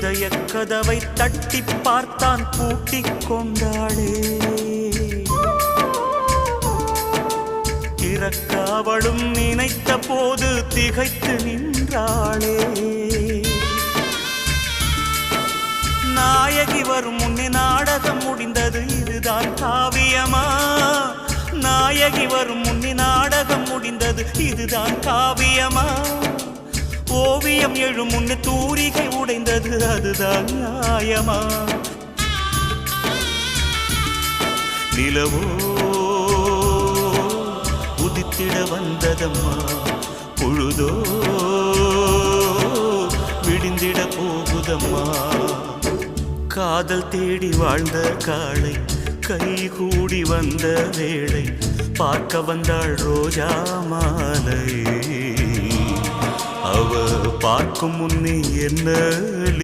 இதய கதவை தட்டி பார்த்தான் பூட்டிக் கொண்டாளே. திறக்காவளும் நினைத்த போது திகைத்து நின்றாளே. நாயகி வரும் முன்னே நாடகம் முடிந்தது, இதுதான் காவியமா? நாயகி வரும் முன்னே நாடகம் முடிந்தது, இதுதான் காவியமா? ஓவியம் எழும் முன்னே தூரிகை உடைந்தது, அதுதான் நியாயமா? நிலவோ உதித்திட வந்ததம்மா, பொழுதோ விடிந்திட போகுதம்மா. காதல் தேடி வாழ்ந்த காளை கைகூடி வந்த வேளை, பார்க்க வந்தாள் ரோஜா மாலை. அவ பார்க்கும் முன்னே என்ன